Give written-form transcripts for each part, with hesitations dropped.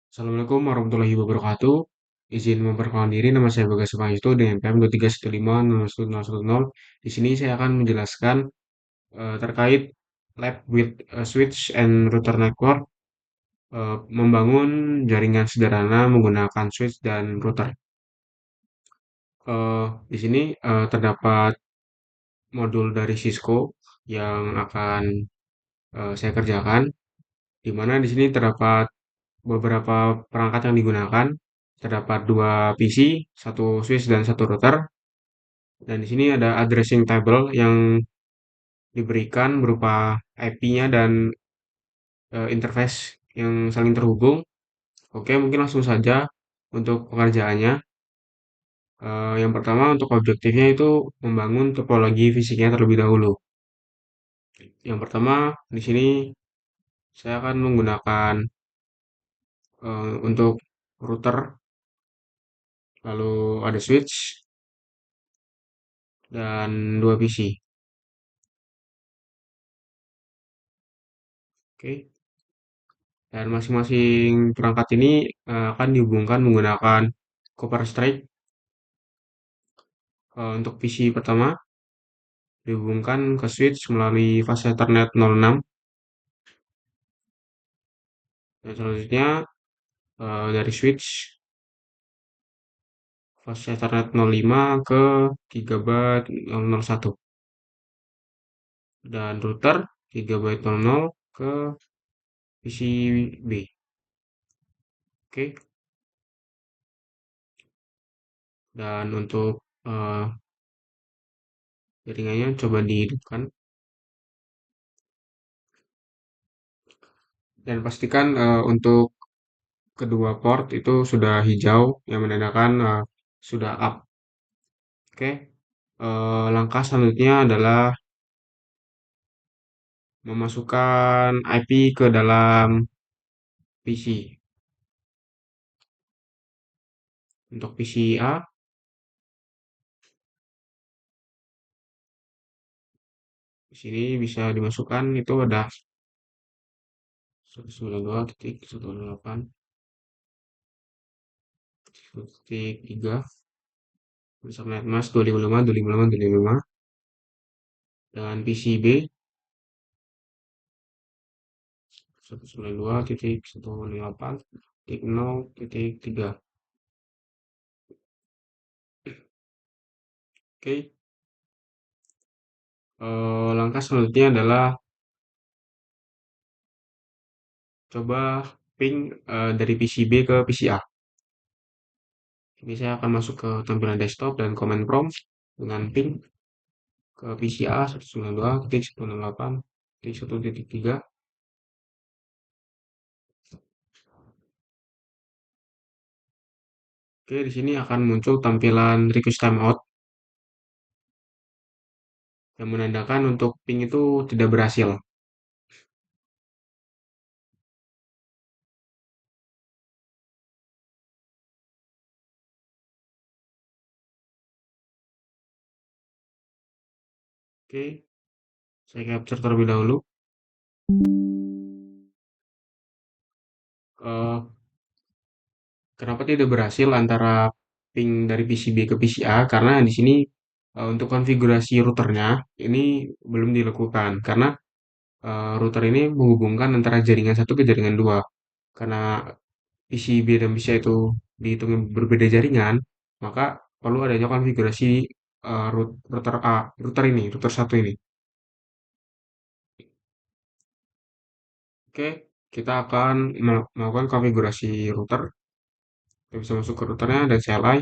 Assalamualaikum warahmatullahi wabarakatuh. Izin memperkenalkan diri, nama saya Bagas Supangistu dengan NPM 231501010. Di sini saya akan menjelaskan terkait lab with switch and router network, membangun jaringan sederhana menggunakan switch dan router. Di sini terdapat modul dari Cisco yang akan saya kerjakan, di mana di sini terdapat beberapa perangkat yang digunakan. Terdapat dua PC, satu switch dan satu router. Dan di sini ada addressing table yang diberikan berupa IP-nya dan interface yang saling terhubung. Oke, mungkin langsung saja untuk pengerjaannya. Yang pertama untuk objektifnya itu membangun topologi fisiknya terlebih dahulu. Yang pertama di sini saya akan menggunakan untuk router, lalu ada switch dan dua PC. Oke. Dan masing-masing perangkat ini akan dihubungkan menggunakan copper strike. Untuk PC pertama dihubungkan ke switch melalui fase Ethernet 06, dan selanjutnya dari switch fase Ethernet 05 ke gigabyte 001, dan router gigabyte 00 ke PCB. Oke. Dan untuk eh, jaringannya coba dihidupkan dan pastikan untuk kedua port itu sudah hijau yang menandakan sudah up. Oke. Langkah selanjutnya adalah memasukkan IP ke dalam PC. Untuk PC A, di sini bisa dimasukkan itu ada 192.168.1.3 Subnet Mask 255 255 255, dan PC B 192.168.0.3. Oke. Langkah selanjutnya adalah coba ping dari PC B ke PC A. Ini saya akan masuk ke tampilan desktop dan command prompt dengan ping ke PC A 192.168.1.3. Oke, di sini akan muncul tampilan request timeout yang menandakan untuk ping itu tidak berhasil. Oke, saya capture terlebih dahulu. Eh, Kenapa tidak berhasil antara ping dari PC B ke PC A? Karena di sini untuk konfigurasi routernya ini belum dilakukan karena router ini menghubungkan antara jaringan satu ke jaringan dua. Karena PC B dan PC A itu dihitung berbeda jaringan, maka perlu adanya konfigurasi router A, router ini, router satu ini. Oke, kita akan melakukan konfigurasi router. Kita bisa masuk ke routernya dan CLI,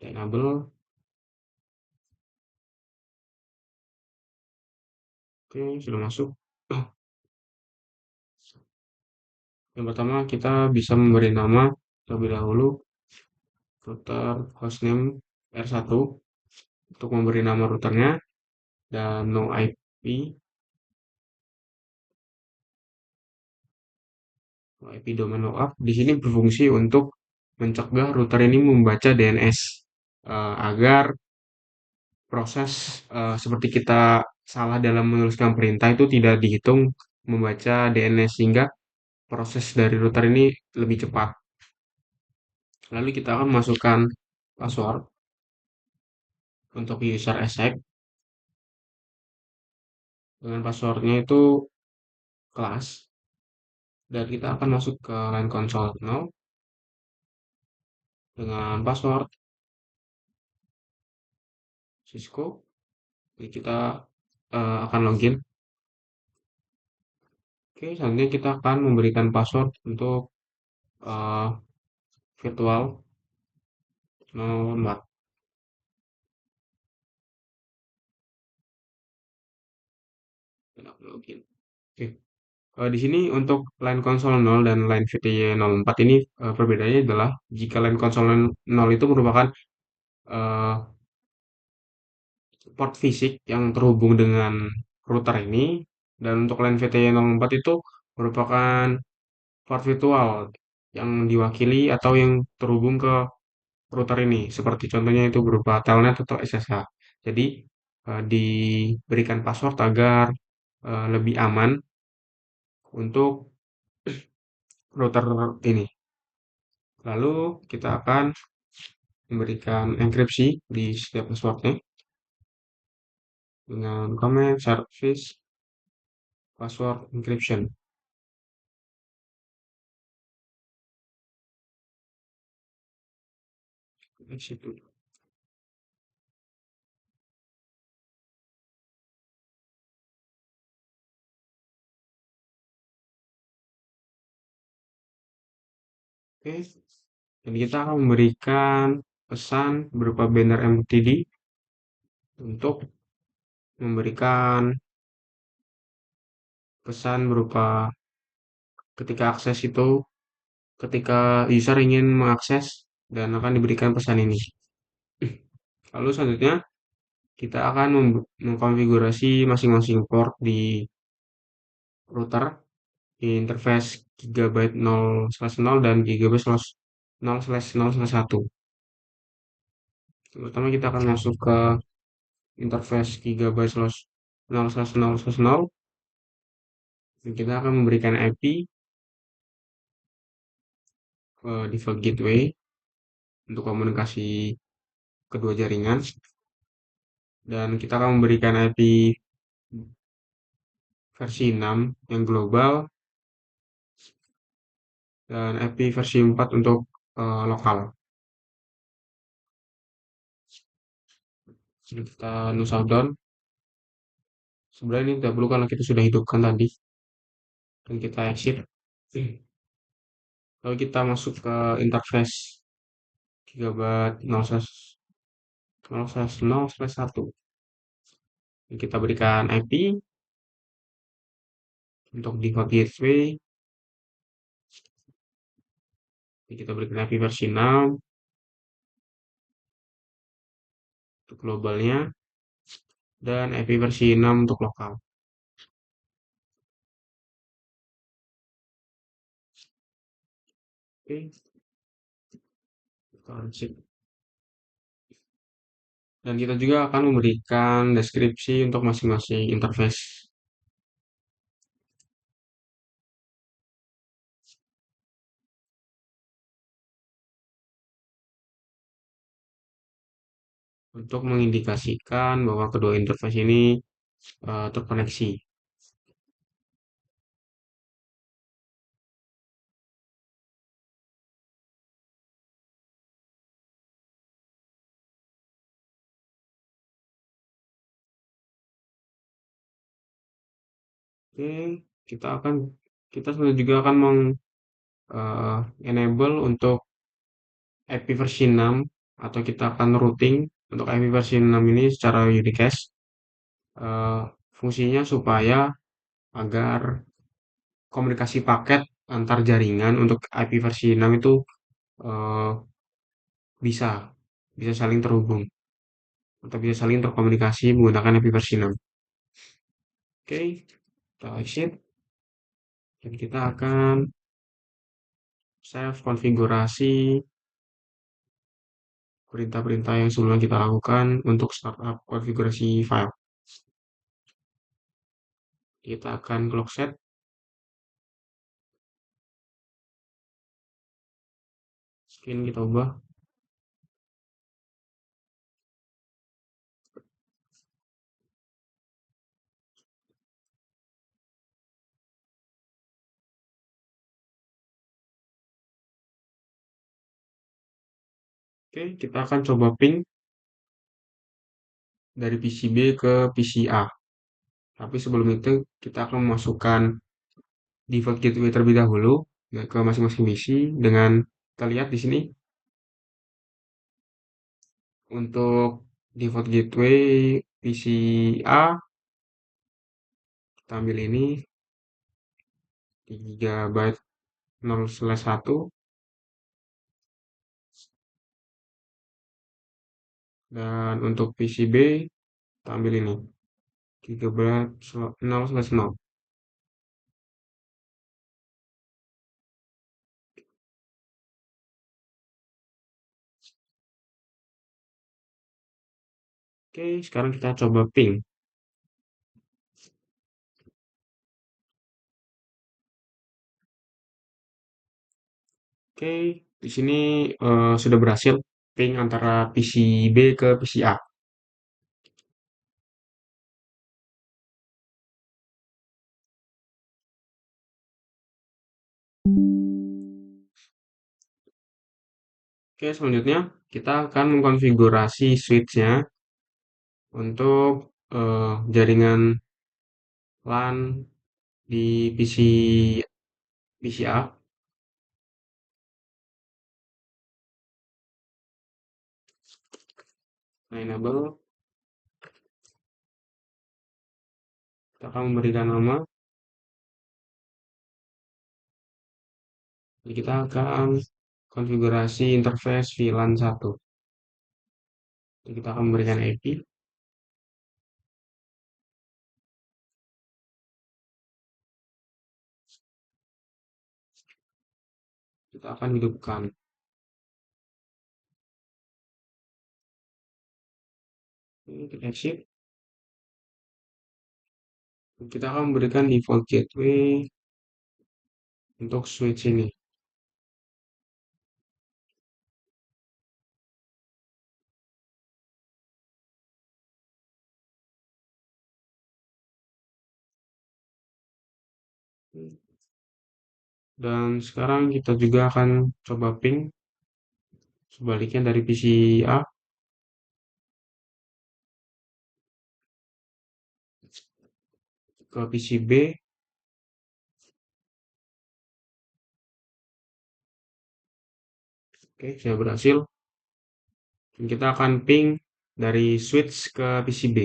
enable. Oke, sudah masuk. Yang pertama kita bisa memberi nama terlebih dahulu router hostname R1 untuk memberi nama routernya, dan no IP. IP domain lookup di sini berfungsi untuk mencegah router ini membaca DNS agar proses seperti kita salah dalam menuliskan perintah itu tidak dihitung membaca DNS, sehingga proses dari router ini lebih cepat. Lalu kita akan masukkan password untuk user ESEC. Dengan passwordnya itu kelas. Dan kita akan masuk ke line console 0 dengan password Cisco. Jadi kita akan login. Oke, selanjutnya kita akan memberikan password untuk eh, virtual 04. Dan akan login. Oke. Di sini untuk line console 0 dan line VTY 04 ini perbedaannya adalah jika line console 0 itu merupakan eh, port fisik yang terhubung dengan router ini, dan untuk line VTY 04 itu merupakan port virtual yang diwakili atau yang terhubung ke router ini, seperti contohnya itu berupa telnet atau SSH. Jadi diberikan password agar lebih aman untuk router ini. Lalu kita akan memberikan enkripsi di setiap passwordnya dengan comment service password encryption. Exit dulu. Oke, dan kita akan memberikan pesan berupa banner MTD untuk memberikan pesan berupa ketika akses itu, ketika user ingin mengakses dan akan diberikan pesan ini. Lalu selanjutnya kita akan mengkonfigurasi masing-masing port di router di interface gigabyte 0/0 dan gigabyte 0/0/1. Pertama kita akan masuk ke interface gigabyte 0/0/0 dan kita akan memberikan IP default gateway untuk komunikasi kedua jaringan, dan kita akan memberikan IP versi 6 yang global dan IP versi 4 untuk lokal. Jadi kita no shutdown. Sebenarnya ini tidak perlu karena kita sudah hidupkan tadi, dan kita exit. Lalu kita masuk ke interface gigabyte 0/0/1. Kita berikan IP untuk default gateway. Kita berikan IP versi 6 untuk globalnya dan IP versi 6 untuk lokal. Oke, kita exit. Dan kita juga akan memberikan deskripsi untuk masing-masing interface. Untuk mengindikasikan bahwa kedua interface ini terkoneksi. Oke, kita juga akan enable untuk IP versi 6, atau kita akan routing untuk IP versi 6 ini secara unicast. Fungsinya supaya agar komunikasi paket antar jaringan untuk IP versi 6 itu eh, bisa bisa saling terhubung atau bisa saling terkomunikasi menggunakan IP versi 6. Oke, kita exit dan kita akan save konfigurasi perintah-perintah yang sebelumnya kita lakukan untuk startup konfigurasi file. Kita akan clock set Mungkin kita ubah. Oke, kita akan coba ping dari PC B ke PC A. Tapi sebelum itu kita akan memasukkan default gateway terlebih dahulu ya, ke masing-masing PC dengan kita lihat di sini untuk default gateway PC A kita ambil ini 3 GB 0/1 dan untuk PC B kita ambil ini 3 GB 0/0. Oke, sekarang kita coba ping. Oke, di sini sudah berhasil ping antara PC B ke PC A. Oke, selanjutnya kita akan mengkonfigurasi switch-nya untuk jaringan LAN di PC A. Nah, enable, kita akan memberikan nama. Jadi kita akan konfigurasi interface VLAN 1. Jadi kita akan memberikan IP. Kita akan hidupkan. Ini kita exit. Kita akan memberikan default gateway untuk switch ini. Dan sekarang kita juga akan coba ping sebaliknya dari PC A ke PC B. Oke, sudah berhasil. Dan kita akan ping dari switch ke PC B.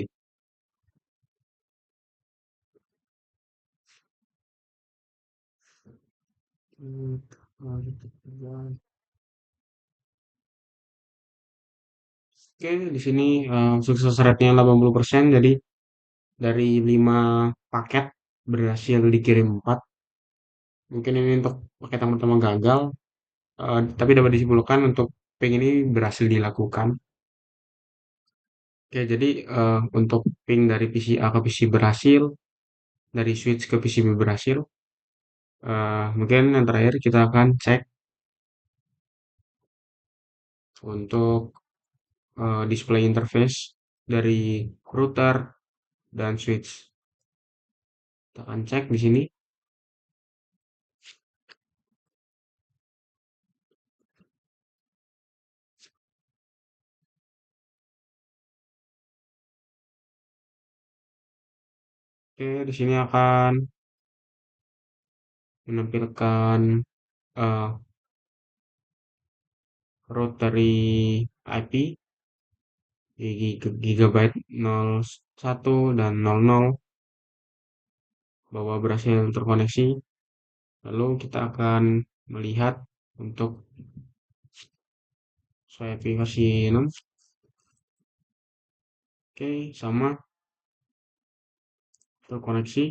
Oke, di sini sukses rate-nya 80%. Jadi dari 5 paket berhasil dikirim 4. Mungkin ini untuk paket yang pertama gagal, tapi dapat disimpulkan untuk ping ini berhasil dilakukan. Oke, jadi untuk ping dari PC A ke PC berhasil, dari switch ke PC B berhasil. Mungkin yang terakhir kita akan cek untuk display interface dari router dan switch. Kita akan cek di sini. Oke, di sini akan menampilkan eh, root dari IP di gigabyte 01 dan 00 bahwa berhasil terkoneksi. Lalu kita akan melihat untuk saya versi 6. Oke, sama terkoneksi.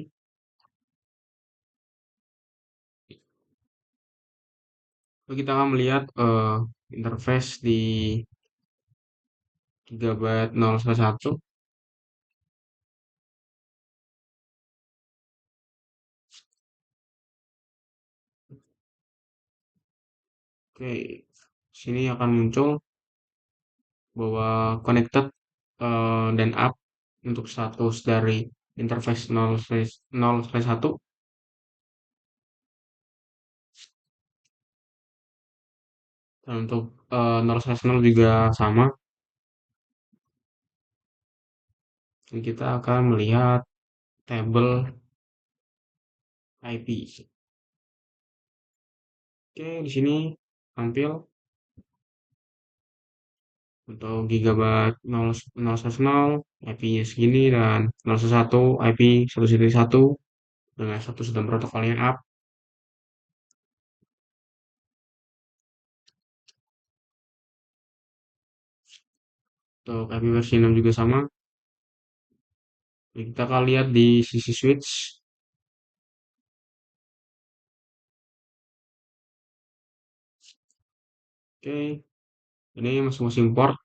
Lalu kita akan melihat interface di gigabyte 011. Oke, Sini akan muncul bahwa connected dan up untuk status dari interface 0/1. Dan untuk 0/0 juga sama. Dan kita akan melihat tabel IP. Oke, di sini tampil untuk gigabyte 0/0 IP-nya segini dan 0/1 IP 1.1 dengan status dan protokolnya up. Untuk IP versi 6 juga sama. Jadi kita akan lihat di sisi switch. Oke, ini masing-masing port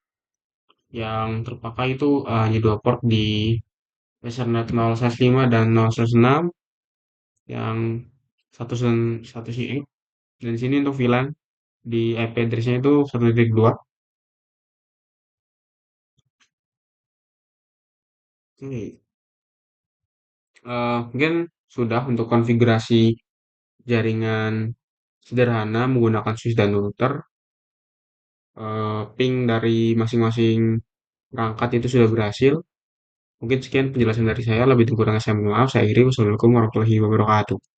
yang terpakai itu hanya dua port di Ethernet 0/5 dan 0/6 yang status dan statusnya ini. Dan sini untuk VLAN di IP address-nya itu 1.2. Oke, mungkin sudah untuk konfigurasi jaringan sederhana menggunakan switch dan router. Ping dari masing-masing perangkat itu sudah berhasil. Mungkin sekian penjelasan dari saya. Lebih kurangnya saya mohon maaf. Saya akhiri. Wassalamualaikum warahmatullahi wabarakatuh.